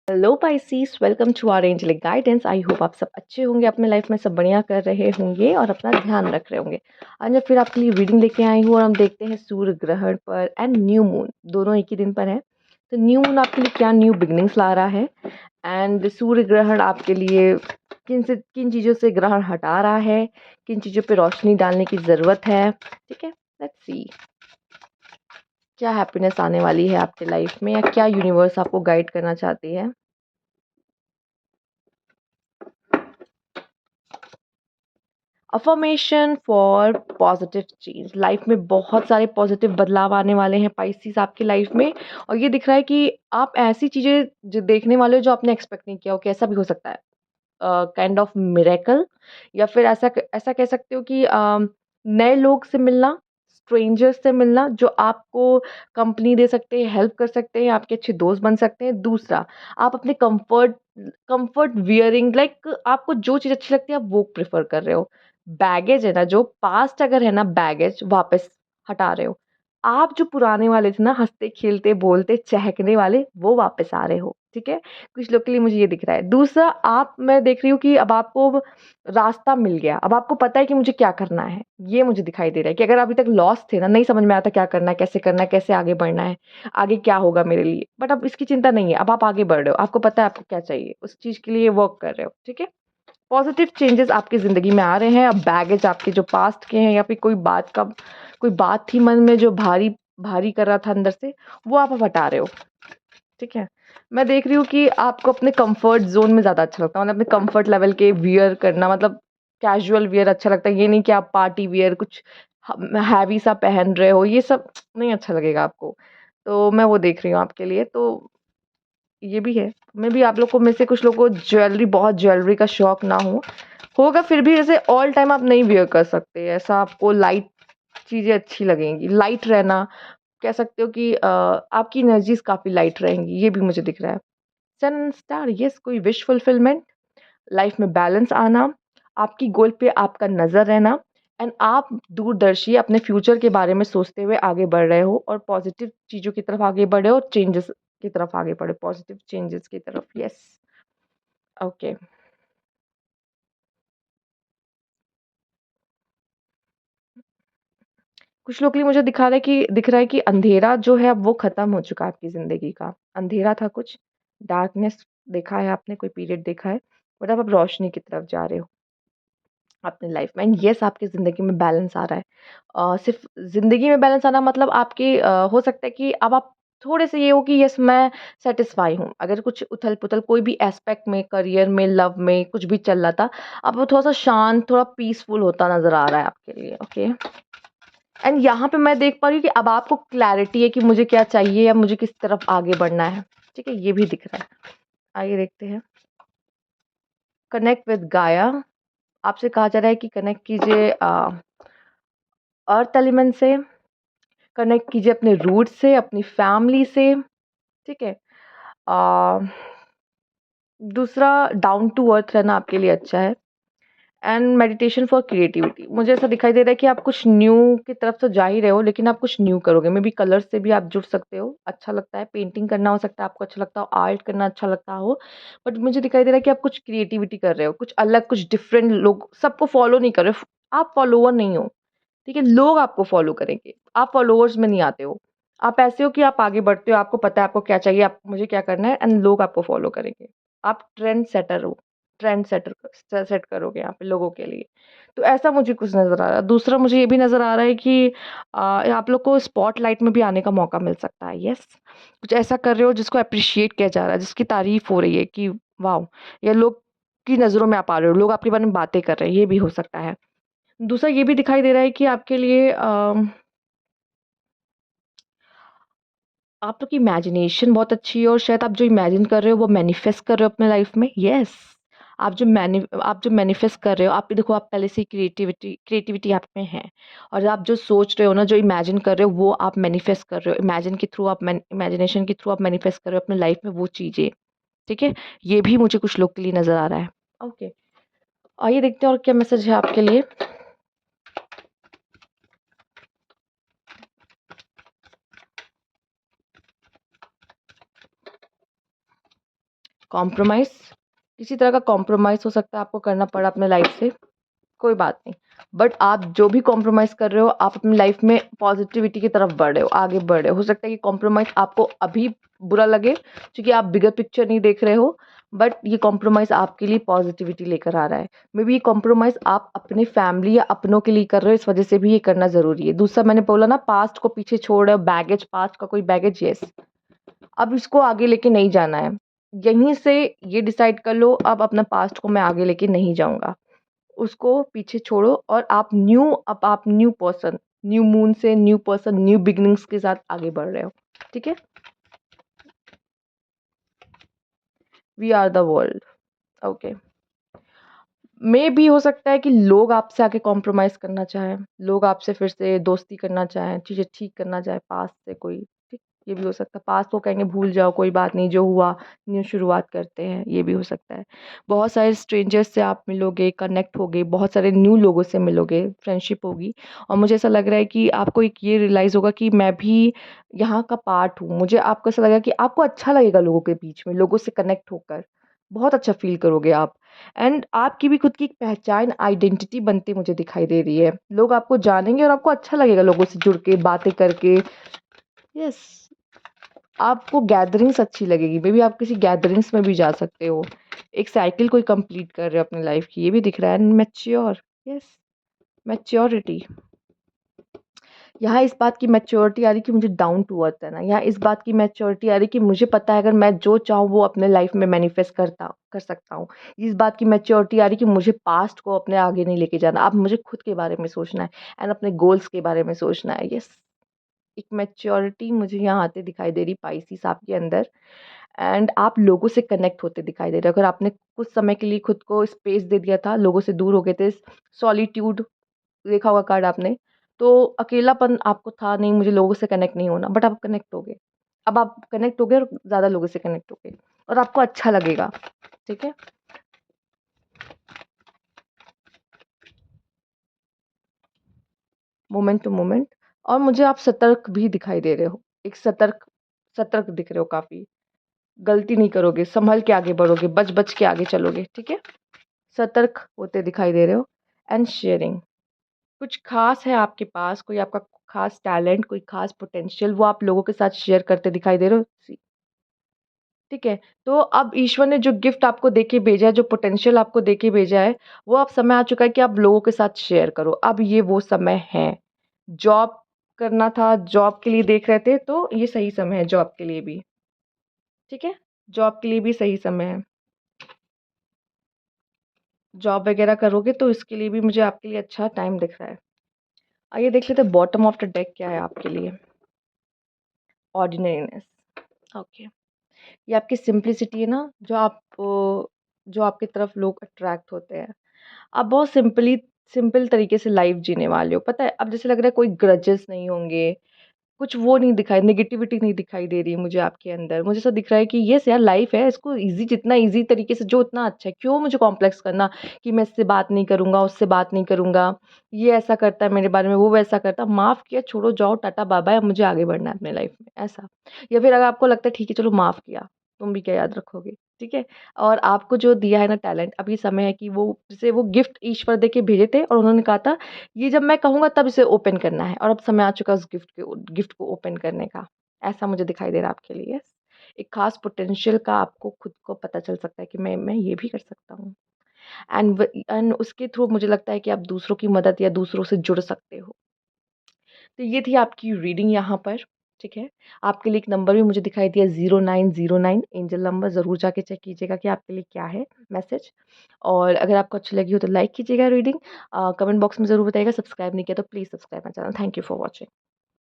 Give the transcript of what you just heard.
Hello Pisces, welcome to our angelic guidance. I hope आप सब अच्छे होंगे, अपने लाइफ में सब बढ़िया कर रहे होंगे और अपना ध्यान रख रहे होंगे। आज मैं फिर आपके लिए रीडिंग लेके आई हूँ और हम देखते हैं सूर्य ग्रहण पर एंड न्यू मून, दोनों एक ही दिन पर है। तो न्यू मून आपके लिए क्या न्यू बिगनिंग्स ला रहा है एंड सूर्य ग्रहण आपके लिए किन चीज़ों से ग्रहण हटा रहा है, किन चीज़ों पर रोशनी डालने की ज़रूरत है। ठीक है, लेट्स सी क्या हैप्पीनेस आने वाली है आपके लाइफ में या क्या यूनिवर्स आपको गाइड करना चाहती है। Affirmation for positive change, life में बहुत सारे पॉजिटिव बदलाव आने वाले हैं पाइसेस आपकी लाइफ में। और ये दिख रहा है कि आप ऐसी चीज़ें जो देखने वाले हो जो आपने एक्सपेक्ट नहीं किया हो, कैसा भी हो सकता है, काइंड ऑफ मिरेकल, या फिर ऐसा कह सकते हो कि नए लोग से मिलना, स्ट्रेंजर्स से मिलना जो आपको कंपनी दे सकते हैं, हेल्प कर सकते हैं, आपके अच्छे दोस्त बन सकते हैं। दूसरा, आप अपने कंफर्ट कंफर्ट वियरिंग, लाइक आपको जो चीज़ अच्छी लगती है आप वो प्रेफर कर रहे हो। बैगेज है ना, जो पास्ट अगर है ना, बैगेज वापस हटा रहे हो। आप जो पुराने वाले थे ना, हंसते खेलते बोलते चहकने वाले, वो वापस आ रहे हो। ठीक है, कुछ लोग के लिए मुझे ये दिख रहा है। दूसरा, आप मैं देख रही हूँ कि अब आपको रास्ता मिल गया, अब आपको पता है कि मुझे क्या करना है। ये मुझे दिखाई दे रहा है कि अगर अभी तक लॉस्ट थे ना, नहीं समझ में आता क्या करना है, कैसे आगे बढ़ना है, आगे क्या होगा मेरे लिए, बट अब इसकी चिंता नहीं है। अब आप आगे बढ़ रहे हो, आपको पता है आपको क्या चाहिए, उस चीज़ के लिए वर्क कर रहे हो। ठीक है, पॉजिटिव चेंजेस आपकी ज़िंदगी में आ रहे हैं। अब बैगेज आपके जो पास्ट के हैं या फिर कोई बात थी मन में जो भारी भारी कर रहा था अंदर से, वो आप अब हटा रहे हो। ठीक है, मैं देख रही हूँ कि आपको अपने कंफर्ट ज़ोन में ज़्यादा अच्छा लगता है, मतलब अपने कंफर्ट लेवल के वियर करना, मतलब कैजुअल वियर अच्छा लगता है। ये नहीं कि आप पार्टी वियर कुछ हैवी सा पहन रहे हो, ये सब नहीं अच्छा लगेगा आपको। तो मैं वो देख रही हूँ आपके लिए। तो ये भी है, मैं भी आप लोग को में से कुछ लोगों को बहुत ज्वेलरी का शौक ना होगा, फिर भी ऐसे ऑल टाइम आप नहीं वियर कर सकते। ऐसा आपको लाइट चीज़ें अच्छी लगेंगी, लाइट रहना, कह सकते हो कि आपकी एनर्जीज काफ़ी लाइट रहेंगी, ये भी मुझे दिख रहा है। सन एंड स्टार, यस, कोई विश फुलफिलमेंट, लाइफ में बैलेंस आना, आपकी गोल पे आपका नज़र रहना एंड आप दूरदर्शी अपने फ्यूचर के बारे में सोचते हुए आगे बढ़ रहे हो और पॉजिटिव चीज़ों की तरफ आगे बढ़े हो, चेंजेस की तरफ आगे बढ़े, पॉजिटिव चेंजेस की तरफ। Yes, okay. कुछ लोग के लिए मुझे दिख रहा है कि अंधेरा जो है अब वो खत्म हो चुका है आपकी ज़िंदगी का। अंधेरा था कुछ, डार्कनेस देखा है आपने, कोई पीरियड देखा है, बट अब आप रोशनी की तरफ जा रहे हो अपनी लाइफ में। एंड येस, आपकी ज़िंदगी में बैलेंस आ रहा है। सिर्फ़ ज़िंदगी में बैलेंस आना मतलब आपकी हो सकता है कि अब आप थोड़े-से ये हो कि येस, मैं सैटिस्फ़ाई हूँ। अगर कुछ उथल-पुथल कोई भी एस्पेक्ट में, करियर में, लव में कुछ भी चल रहा था, अब वो थोड़ा-सा शांत, थोड़ा पीसफुल होता नज़र आ रहा है आपके लिए। ओके, एंड यहाँ पे मैं देख पा रही हूँ कि अब आपको क्लैरिटी है कि मुझे क्या चाहिए या मुझे किस तरफ आगे बढ़ना है। ठीक है, ये भी दिख रहा है। आइए देखते हैं। कनेक्ट विद गाया, आपसे कहा जा रहा है कि कनेक्ट कीजिए अर्थ एलिमेंट से, कनेक्ट कीजिए अपने रूट से, अपनी फैमिली से। ठीक है, अ, दूसरा, डाउन टू अर्थ रहना आपके लिए अच्छा है। एंड मेडिटेशन फॉर क्रिएटिविटी, मुझे ऐसा दिखाई दे रहा है कि आप कुछ न्यू की तरफ तो जा ही रहे हो, लेकिन आप कुछ न्यू करोगे। मे बी कलर से भी आप जुड़ सकते हो, अच्छा लगता है, पेंटिंग करना हो सकता है आपको अच्छा लगता हो, आर्ट करना अच्छा लगता हो। बट मुझे दिखाई दे रहा है कि आप कुछ क्रिएटिविटी कर रहे हो, कुछ अलग, कुछ डिफरेंट। लोग सबको फॉलो नहीं कर रहे हो, आप फॉलोवर नहीं हो। ठीक है, लोग आपको फॉलो करेंगे, आप फॉलोअर्स में नहीं आते हो। आप ऐसे हो कि आप आगे बढ़ते हो, आपको पता है आपको क्या चाहिए, आप मुझे क्या करना है, एंड लोग आपको फॉलो करेंगे। आप ट्रेंड सेटर हो, ट्रेंड सेटर सेट करोगे यहाँ पे लोगों के लिए। तो ऐसा मुझे कुछ नज़र आ रहा है। दूसरा, मुझे ये भी नज़र आ रहा है कि आप लोग को स्पॉटलाइट में भी आने का मौका मिल सकता है। यस, कुछ ऐसा कर रहे हो जिसको अप्रिशिएट किया जा रहा है, जिसकी तारीफ हो रही है कि वाह, या लोग की नज़रों में आप आ रहे हो, लोग आपके बारे में बातें कर रहे हैं, ये भी हो सकता है। दूसरा, ये भी दिखाई दे रहा है कि आपके लिए आप लोग की इमेजिनेशन बहुत अच्छी है और शायद आप जो इमेजिन कर रहे हो वो मैनिफेस्ट कर रहे हो अपने लाइफ में। यस, आप जो मैनिफेस्ट कर रहे हो, आप देखो, आप पहले से ही क्रिएटिविटी आप में है। और आप जो सोच रहे हो ना, जो इमेजिन कर रहे हो, वो आप मैनिफेस्ट कर रहे हो। इमेजिनेशन के थ्रू आप मैनिफेस्ट कर रहे हो अपने लाइफ में वो चीज़ें। ठीक है, ये भी मुझे कुछ लोग के लिए नज़र आ रहा है। ओके, आइए देखते हैं और क्या मैसेज है आपके लिए। कॉम्प्रोमाइज़, किसी तरह का कॉम्प्रोमाइज़ हो सकता है आपको करना पड़ा अपने लाइफ़ से, कोई बात नहीं। बट आप जो भी कॉम्प्रोमाइज़ कर रहे हो, आप अपनी लाइफ़ में पॉज़िटिविटी की तरफ बढ़ रहे हो, आगे बढ़ रहे हो। हो सकता है कि कॉम्प्रोमाइज़ आपको अभी बुरा लगे क्योंकि आप बिगर पिक्चर नहीं देख रहे हो, बट ये कॉम्प्रोमाइज़ आपके लिए पॉज़िटिविटी लेकर आ रहा है। मेबी ये कॉम्प्रोमाइज़ आप अपने फैमिली या अपनों के लिए कर रहे हो, इस वज़ह से भी ये करना ज़रूरी है। दूसरा मैंने बोला ना, पास्ट को पीछे छोड़ रहे हो, बैगेज, पास्ट का कोई बैगेज, येस। अब इसको आगे लेके नहीं जाना है। यहीं से ये डिसाइड कर लो, अब अपना पास्ट को मैं आगे लेके नहीं जाऊँगा। उसको पीछे छोड़ो और आप न्यू पर्सन, न्यू मून से न्यू पर्सन, न्यू बिगिनिंग्स के साथ आगे बढ़ रहे हो। ठीक है? We are the world. Okay. मे भी हो सकता है कि लोग आपसे आके कॉम्प्रोमाइज़ करना चाहें, लोग आपसे फिर से दोस्ती करना चाहें, चीज़ें ठीक करना चाहें पास्ट से कोई, ठीक? ये भी हो सकता है। पास्ट को कहेंगे भूल जाओ, कोई बात नहीं, जो हुआ न्यू शुरुआत करते हैं, ये भी हो सकता है। बहुत सारे स्ट्रेंजर्स से आप मिलोगे, कनेक्ट होगे, बहुत सारे न्यू लोगों से मिलोगे, फ्रेंडशिप होगी और मुझे ऐसा लग रहा है कि आपको एक ये रियलाइज़ होगा कि मैं भी यहाँ का पार्ट हूँ। मुझे आपको ऐसा लगेगा कि आपको अच्छा लगेगा लोगों के बीच में, लोगों से कनेक्ट होकर, बहुत अच्छा फ़ील करोगे आप। एंड आपकी भी खुद की एक पहचान, आइडेंटिटी बनती मुझे दिखाई दे रही है। लोग आपको जानेंगे और आपको अच्छा लगेगा लोगों से जुड़ के, बातें करके। यस, आपको गैदरिंग्स अच्छी लगेगी। मे बी आप किसी गैदरिंग्स में भी जा सकते हो। एक साइकिल कोई कंप्लीट कर रहे हो अपनी लाइफ़ की, ये भी दिख रहा है। And mature, yes, maturity. यहाँ इस बात की मैच्योरिटी आ रही कि मुझे डाउन टू अर्थ रहना है। यहाँ इस बात की मैच्योरिटी आ रही कि मुझे पता है अगर मैं जो चाहूँ वो अपने लाइफ में मैनिफेस्ट कर सकता हूँ। इस बात की मैच्योरिटी आ रही कि मुझे पास्ट को अपने आगे नहीं लेके जाना। अब मुझे खुद के बारे में सोचना है एंड अपने गोल्स के बारे में सोचना है। यस, एक मैच्योरिटी मुझे यहाँ आते दिखाई दे रही पाइसेस आपके अंदर। एंड आप लोगों से कनेक्ट होते दिखाई दे रहे हो। अगर आपने कुछ समय के लिए खुद को स्पेस दे दिया था, लोगों से दूर हो गए थे, सॉलिट्यूड देखा होगा कार्ड आपने, तो अकेलापन आपको था, नहीं मुझे लोगों से कनेक्ट नहीं होना, बट आप कनेक्ट हो गए। अब आप कनेक्ट हो गए और ज़्यादा लोगों से कनेक्ट हो गए और आपको अच्छा लगेगा, ठीक है? Moment to moment. और मुझे आप सतर्क भी दिखाई दे रहे हो। एक सतर्क सतर्क दिख रहे हो काफ़ी। गलती नहीं करोगे, संभल के आगे बढ़ोगे, बच-बच के आगे चलोगे, ठीक है? सतर्क होते दिखाई दे रहे हो। And sharing. कुछ ख़ास है आपके पास, कोई आपका ख़ास टैलेंट, कोई ख़ास पोटेंशियल, वो आप लोगों के साथ शेयर करते दिखाई दे रहे हो। ठीक है? तो अब ईश्वर ने जो गिफ्ट आपको दे के भेजा है, जो पोटेंशियल आपको दे के भेजा है, वो अब समय आ चुका है कि आप लोगों के साथ शेयर करो। अब ये वो समय है। जॉब करना था, जॉब के लिए देख रहे थे, तो ये सही समय है जॉब के लिए भी। ठीक है? जॉब के लिए भी सही समय है। जॉब वगैरह करोगे तो इसके लिए भी मुझे आपके लिए अच्छा टाइम दिख रहा है। आइए देख लेते हैं बॉटम ऑफ द डेक क्या है आपके लिए। ऑर्डिनरीनेस। ओके। ये आपकी सिंप्लिसिटी है ना, जो आपकी तरफ लोग अट्रैक्ट होते हैं। आप बहुत सिंपल तरीके से लाइफ जीने वाले हो। पता है, अब जैसे लग रहा है कोई ग्रजेस नहीं होंगे, कुछ वो नहीं दिखाई, नेगेटिविटी नहीं दिखाई दे रही है मुझे आपके अंदर। मुझे ऐसा दिख रहा है कि येस यार, लाइफ है, इसको ईज़ी, जितना ईज़ी तरीके से जो उतना अच्छा है। क्यों मुझे कॉम्प्लेक्स करना कि मैं इससे बात नहीं करूँगा, उससे बात नहीं करूँगा, ये ऐसा करता है मेरे बारे में, वो वैसा करता है। माफ़ किया, छोड़ो, जाओ, टाटा, बाय-बाय, अब मुझे आगे बढ़ना है अपने लाइफ में, ऐसा। या फिर अगर आपको लगता है ठीक है चलो माफ़ किया, तुम भी क्या याद रखोगे, ठीक है? और आपको जो दिया है ना टैलेंट, अब ये समय है कि वो जैसे वो गिफ्ट ईश्वर दे के भेजे थे और उन्होंने कहा था ये जब मैं कहूँगा तब इसे ओपन करना है, और अब समय आ चुका है उस गिफ्ट को ओपन करने का। ऐसा मुझे दिखाई दे रहा है आपके लिए। यस। एक ख़ास पोटेंशियल का आपको खुद को पता चल सकता है कि मैं ये भी कर सकता हूँ। एंड उसके थ्रू मुझे लगता है कि आप दूसरों की मदद या दूसरों से जुड़ सकते हो। तो ये थी आपकी रीडिंग यहाँ पर, ठीक है? आपके लिए एक नंबर भी मुझे दिखाई दिया 0909, एंजल नंबर, ज़रूर जाके चेक कीजिएगा कि आपके लिए क्या है मैसेज। और अगर आपको अच्छी लगी हो तो लाइक कीजिएगा रीडिंग, कमेंट बॉक्स में ज़रूर बताइएगा, सब्सक्राइब नहीं किया तो please subscribe my channel. Thank you for watching.